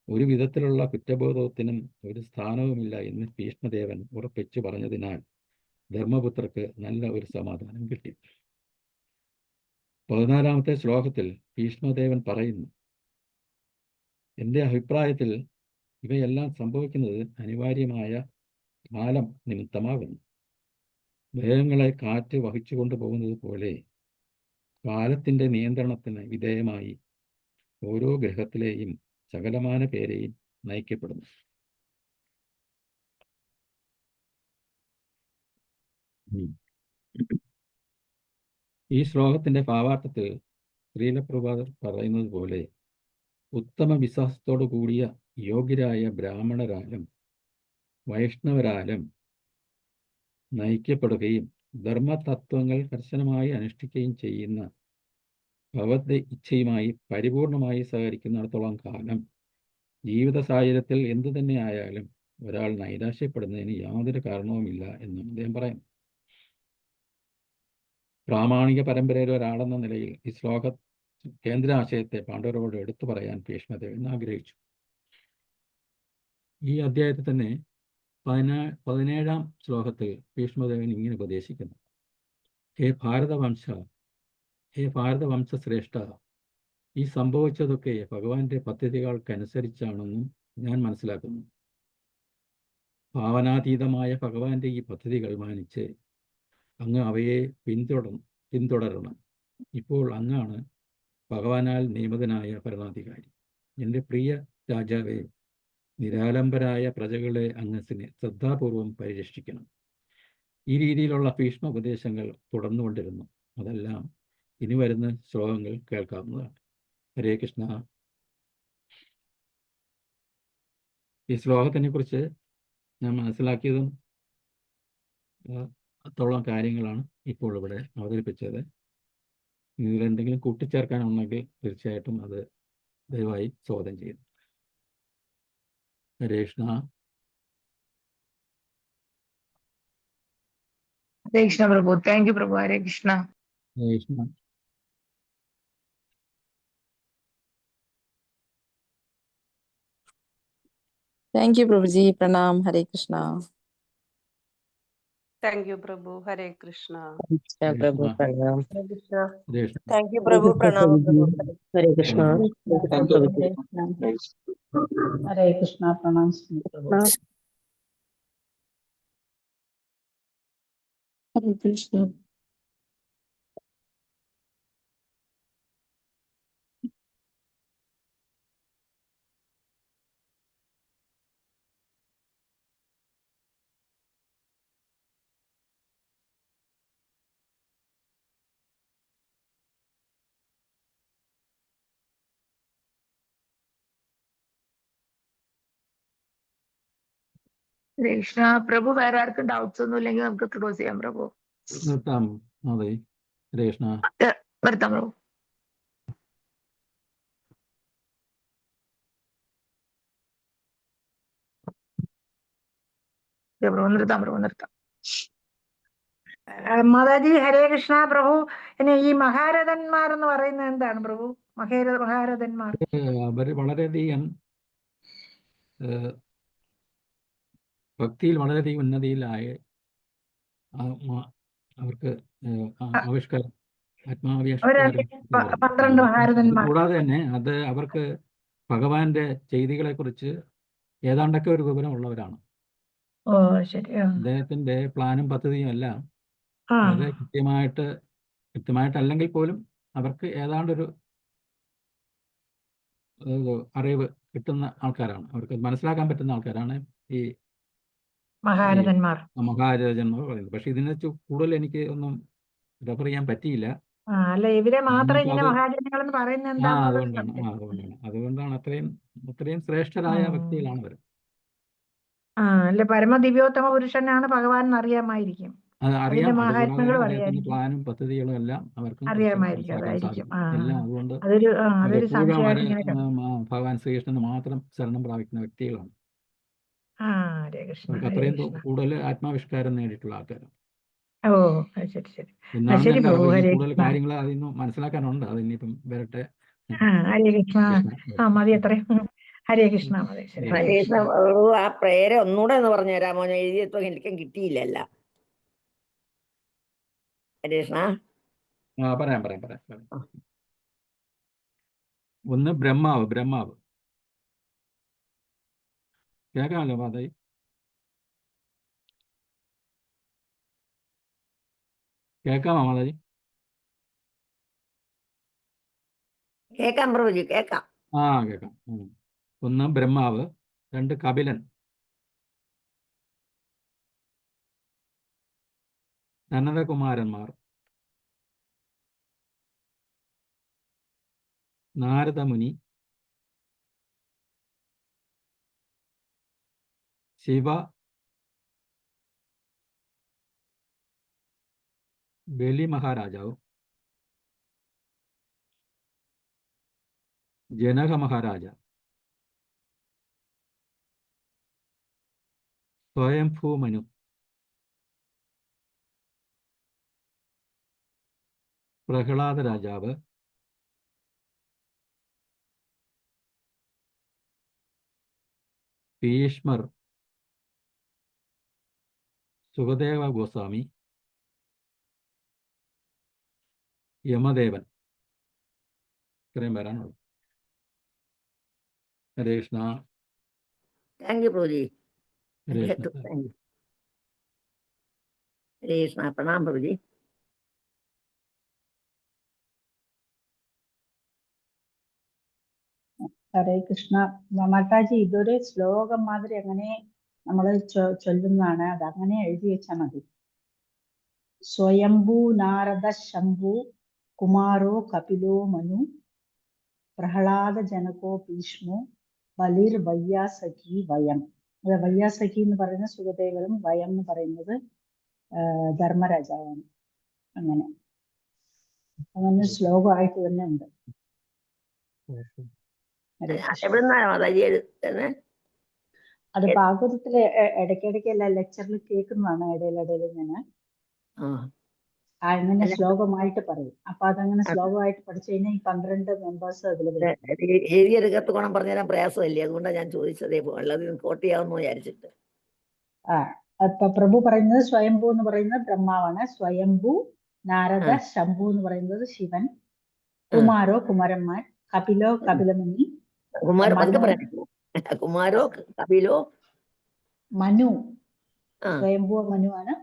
ഒരു വിധത്തിലുള്ള കുറ്റബോധത്തിനും ഒരു സ്ഥാനവുമില്ല എന്ന് ഭീഷ്മദേവൻ ഉറപ്പിച്ചു പറഞ്ഞതിനാൽ ധർമ്മപുത്രർക്ക് നല്ല ഒരു സമാധാനം കിട്ടി. 14-ാമത്തെ ശ്ലോകത്തിൽ ഭീഷ്മദേവൻ പറയുന്നു, എൻ്റെ അഭിപ്രായത്തിൽ ഇവയെല്ലാം സംഭവിക്കുന്നത് അനിവാര്യമായ കാലം നിമിത്തമാകുന്നു. ഗ്രഹങ്ങളെ കാറ്റ് വഹിച്ചു കൊണ്ടുപോകുന്നത് പോലെ കാലത്തിൻ്റെ നിയന്ത്രണത്തിന് വിധേയമായി ഓരോ ഗ്രഹത്തിലെയും സകലമാന പേരെയും നയിക്കപ്പെടുന്നു. ഈ ശ്ലോകത്തിന്റെ ഭാവാർത്ഥത്തിൽ ശ്രീലപ്രഭാതർ പറയുന്നത് പോലെ ഉത്തമ വിശ്വാസത്തോടു കൂടിയ യോഗ്യരായ ബ്രാഹ്മണരാലും വൈഷ്ണവരാലും നയിക്കപ്പെടുകയും ധർമ്മതത്വങ്ങൾ കർശനമായി അനുഷ്ഠിക്കുകയും ചെയ്യുന്ന ഭഗവത് ഇച്ഛയുമായി പരിപൂർണമായി സഹകരിക്കുന്നിടത്തോളം കാലം ജീവിത സാഹചര്യത്തിൽ എന്തു തന്നെ ആയാലും ഒരാൾ നൈരാശ്യപ്പെടുന്നതിന് യാതൊരു കാരണവുമില്ല എന്നും അദ്ദേഹം പറയുന്നു. പ്രാമാണിക പരമ്പരയിലെ ഒരാളെന്ന നിലയിൽ ഈ ശ്ലോക കേന്ദ്ര ആശയത്തെ പാണ്ഡവരോട് എടുത്തു പറയാൻ ഭീഷ്മദേവൻ ആഗ്രഹിച്ചു. ഈ അധ്യായത്തിൽ തന്നെ 17-ാം ശ്ലോകത്തിൽ ഭീഷ്മദേവൻ ഇങ്ങനെ ഉപദേശിക്കുന്നു. ഹേ ഭാരതവംശ ശ്രേഷ്ഠ, ഈ സംഭവിച്ചതൊക്കെ ഭഗവാന്റെ പദ്ധതികൾക്കനുസരിച്ചാണെന്നും ഞാൻ മനസ്സിലാക്കുന്നു. ഭാവനാതീതമായ ഭഗവാന്റെ ഈ പദ്ധതികൾ മാനിച്ച് അങ്ങ് അവയെ പിന്തുടരണം. ഇപ്പോൾ അങ്ങാണ് ഭഗവാനാൽ നിയമിതനായ ഭരണാധികാരി. എൻ്റെ പ്രിയ രാജാവേ, നിരാലംബരായ പ്രജകളെ അങ്ങ് ശ്രദ്ധാപൂർവം പരിരക്ഷിക്കണം. ഈ രീതിയിലുള്ള ഭീഷ്മ ഉപദേശങ്ങൾ തുടർന്നുകൊണ്ടിരുന്നു. അതെല്ലാം ഇനി വരുന്ന ശ്ലോകങ്ങൾ കേൾക്കാവുന്നതാണ്. ഹരേ കൃഷ്ണ. ഈ ശ്ലോകത്തിനെ കുറിച്ച് ഞാൻ മനസ്സിലാക്കിയതും അത്തോളം കാര്യങ്ങളാണ് ഇപ്പോൾ ഇവിടെ അവതരിപ്പിച്ചത്. ഇതിലെന്തെങ്കിലും കൂട്ടിച്ചേർക്കാനുണ്ടെങ്കിൽ തീർച്ചയായിട്ടും അത് ദയവായി സ്വാഗതം ചെയ്യുന്നു. ഹരേ കൃഷ്ണ. ഹരേ കൃഷ്ണ പ്രഭു. താങ്ക് യു പ്രഭു. Hare Krishna. Hare Krishna. Thank you, Prabhuji. Pranam. Hare Krishna. Thank you, Prabhu. Hare Krishna. Krishna Prabhu Pranam. Hare Krishna. Hare Krishna. Thank you, Prabhu. Pranam, Prabhu. Hare Krishna. Thank you. Hare Krishna, pranam Prabhu. Hare Krishna. ഹരേ കൃഷ്ണ പ്രഭു. വേറെ ആർക്കും ഡൗട്ട്സ് ഒന്നും ഇല്ലെങ്കിൽ നമുക്ക് ക്ലോസ് ചെയ്യാം പ്രഭു. നിർത്താം മാതാജി. ഹരേ കൃഷ്ണ. നിർത്താം പ്രഭു. പ്രഭു നിർത്താം പ്രഭു നിർത്താം. മാതാജി ഹരേ കൃഷ്ണ പ്രഭു. പിന്നെ ഈ മഹാരഥന്മാർ എന്ന് പറയുന്നത് എന്താണ് പ്രഭു? മഹാരഥന്മാർ അവർ വളരെയധികം ഭക്തിയിൽ വളരെയധികം ഉന്നതിയിലായ അവർക്ക് ആവിഷ്കാരം ആത്മാവിഷ്കാരം 12 മഹാരഥന്മാർ. കൂടാതെ തന്നെ അത് അവർക്ക് ഭഗവാന്റെ ചെയ്തികളെ കുറിച്ച് ഏതാണ്ടൊക്കെ ഒരു വിവരമുള്ളവരാണ്. ഓ ശരി. അദ്ദേഹത്തിന്റെ പ്ലാനും പദ്ധതിയും എല്ലാം ആ വളരെ കൃത്യമായിട്ടല്ലെങ്കിൽ പോലും അവർക്ക് ഏതാണ്ടൊരു അറിവ് കിട്ടുന്ന ആൾക്കാരാണ്. അവർക്ക് മനസ്സിലാക്കാൻ പറ്റുന്ന ആൾക്കാരാണ് ഈ മഹാരഥന്മാർ. മഹാരാജന്മാർ പറയുന്നത്. പക്ഷെ ഇതിനെ കൂടുതൽ എനിക്ക് ഒന്നും റെഫർ ചെയ്യാൻ പറ്റിയില്ല. അല്ല ഇവരെ മാത്രം ഇങ്ങനെ അത് മഹാജനങ്ങൾ എന്ന് പറയുന്നത് എന്താണെന്നുള്ളത് അതുകൊണ്ടാണ് അത്രയും ശ്രേഷ്ഠരായ വ്യക്തികളാണ് അവർ. അല്ല പരമദിവ്യോത്തമ പുരുഷനാണ് ഭഗവാൻ അറിയാമായിരിക്കും. അത് അറിയാം. മഹാത്മകളും അദ്ദേഹത്തിന്റെ പ്ലാനും പദ്ധതികളും എല്ലാം അവർക്ക് അറിയാമായിരിക്കും. അതായിരിക്കും എല്ലാം. അതുകൊണ്ട് അതൊരു സംശയമായിട്ട് ഇങ്ങനെ ഭഗവാൻ ശ്രീകൃഷ്ണന് മാത്രം ശരണം പ്രാപിക്കുന്ന വ്യക്തികളാണ്. ഹരേ കൃഷ്ണ. അവർക്ക് അത്രയും കൂടുതൽ ആത്മാവിഷ്കാരം നേടിയിട്ടുള്ള ആൾക്കാരാണ്. ഓ ശരി ശരി. എന്നാണ് ശരി എന്റെ പ്രഭു. അറിവ്. ഹരേ കൂടുതൽ കൃഷ്ണ. കാര്യങ്ങൾ അതിൽ നിന്ന് മനസ്സിലാക്കാനുണ്ട്. അത് ഇനിയിപ്പം വരട്ടെ. ഹരേ കൃഷ്ണ. മതി അത്രയും. ഹരേ കൃഷ്ണ. മതി. ശരി. ഹരേ കൃഷ്ണ പ്രഭു. ആ പ്രേര ഒന്നുകൂടെ ഒന്ന് പറഞ്ഞു തരാമോ? ഞാൻ എഴുതിയപ്പോ എനിക്കും കിട്ടിയില്ലല്ല. ഹരേ കൃഷ്ണ. പറയാം. ഒന്ന് ബ്രഹ്മാവ്. കേൾക്കാമല്ലോ മാതായി? കേൾക്കാമോ മാതാജി? കേക്കാം പ്രഭുജി, കേക്കാം. കേൾക്കാം. ഒന്ന് ബ്രഹ്മാവ്, 2 കപിലൻ, സനതകുമാരന്മാർ, നാരദമുനി, ശിവ, ബലി മഹാരാജാവ്, ജനക മഹാരാജ, സ്വയംഭൂ മനു, പ്രഹ്ലാദ രാജാവ്, ഭീഷ്മർ, സുഖദേവ ഗോസ്വാമി, യമദേവൻ. ഇത്രയും പേരാണുള്ളത്. ഹരേ കൃഷ്ണ. Thank U പ്രഭുജി. ഹരേ കൃഷ്ണ. ഹരേ കൃഷ്ണ. പ്രണാം പ്രഭുജി. ഹരേ കൃഷ്ണ. മാതാജി ഇതൊരു ശ്ലോകം മാതിരി അങ്ങനെ നമ്മൾ ചൊല്ലുന്നതാണ്. അത് അങ്ങനെ എഴുതി വെച്ചാൽ മതി. സ്വയംഭൂ നാരദ ശംഭു കുമാരോ കപിലോ മനു പ്രഹ്ലാദ ജനകോ ഭീഷ്മോ ബലിർ വയ്യാസഖി വയം. വയ്യാസഖി എന്ന് പറയുന്നത് സുഖദേവനും വയം എന്ന് പറയുന്നത് ധർമ്മരാജാവാണ്. അങ്ങനെ ശ്ലോകമായിട്ട് തന്നെ ഉണ്ട്. എവിടുന്നാണ് മാതാജി എഴുതുന്നത്? അത് ഭാഗവതത്തില് ഇടയ്ക്കിടയ്ക്ക് എല്ലാ ലെക്ചറിൽ കേൾക്കുന്നതാണ്. ഇടയിലിടയിൽ ഞാൻ അങ്ങനെ ശ്ലോകമായിട്ട് പറയും. അപ്പൊ അതങ്ങനെ ശ്ലോകമായിട്ട് പഠിച്ചു കഴിഞ്ഞാൽ ഈ 12 മെമ്പേഴ്സ് അതിൽ എഴുതിയെടുക്കത്ത് ഗുണം പറഞ്ഞുതരാൻ പ്രയാസമല്ലേ, അതുകൊണ്ടാണ് ഞാൻ ചോദിച്ചതേ. ഉള്ളത് കോട്ട് ചെയ്യാമെന്ന് വിചാരിച്ചിട്ട്. അപ്പൊ പ്രഭു പറയുന്നത് സ്വയംഭൂ എന്ന് പറയുന്നത് ബ്രഹ്മാവാണ്. സ്വയംഭൂ, നാരദ, ശംഭു എന്ന് പറയുന്നത് ശിവൻ, കുമാരോ കുമാരന്മാർ, കപിലോ കപിലമുനി, കുമാരോ കപിലോ മനു. സ്വയംഭൂ മനു ആണ്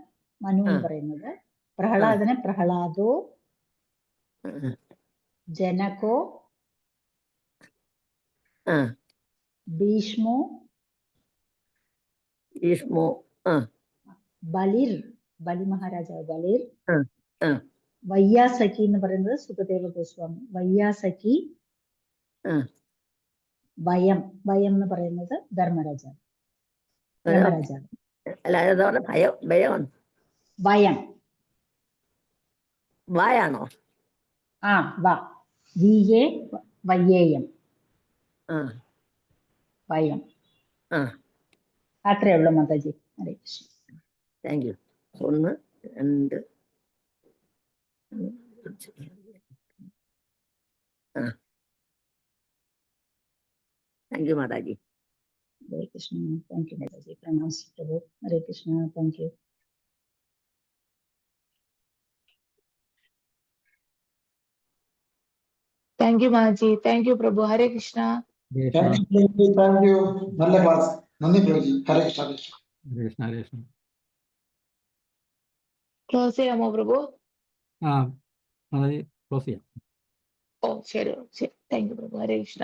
മനു എന്ന് പറയുന്നത്. പ്രഹ്ലാദനെ പ്രഹ്ലാദോ, ജനകോ, ഭീഷ്മോ, ബലിർ, ബലി മഹാരാജാവ് ബലിർ, വയ്യാസഖി എന്ന് പറയുന്നത് സുഖദേവ ഗോസ്വാമി, വയ്യാസഖി, വയം എന്ന് പറയുന്നത് ധർമ്മരാജാവ്. അല്ല എന്താ പറഞ്ഞ ഭയം വയം. വായാണോ? ആ വ വിയെ വയ്യേയം ആ വയം. ആ അത്രേ ഉള്ളൂ മാതാജി. ഹരേ കൃഷ്ണ. Thank you. 1 2 ആ താങ്ക് യു മാതാജി. ഹരേ കൃഷ്ണ. താങ്ക് യു മാതാജി. പ്രണാം പ്രഭു. Hare Krishna. Thank you. Thank you മാജി. താങ്ക് യു പ്രഭു. Hare Krishna. Hare thank Krishna. You thank you. നല്ല ക്ലാസ്. നന്ദി പ്രഭുജി. ഹരേ കൃഷ്ണ ഹരേ കൃഷ്ണ. ഹരേ കൃഷ്ണ. ഹരേ കൃഷ്ണ. ക്ലോസ് ചെയ്യാമോ പ്രഭു? ആ മാതാജി ക്ലോസ് ചെയ്യാം. ഓ ശരി ശരി. താങ്ക് യു പ്രഭു. ഹരേ കൃഷ്ണ.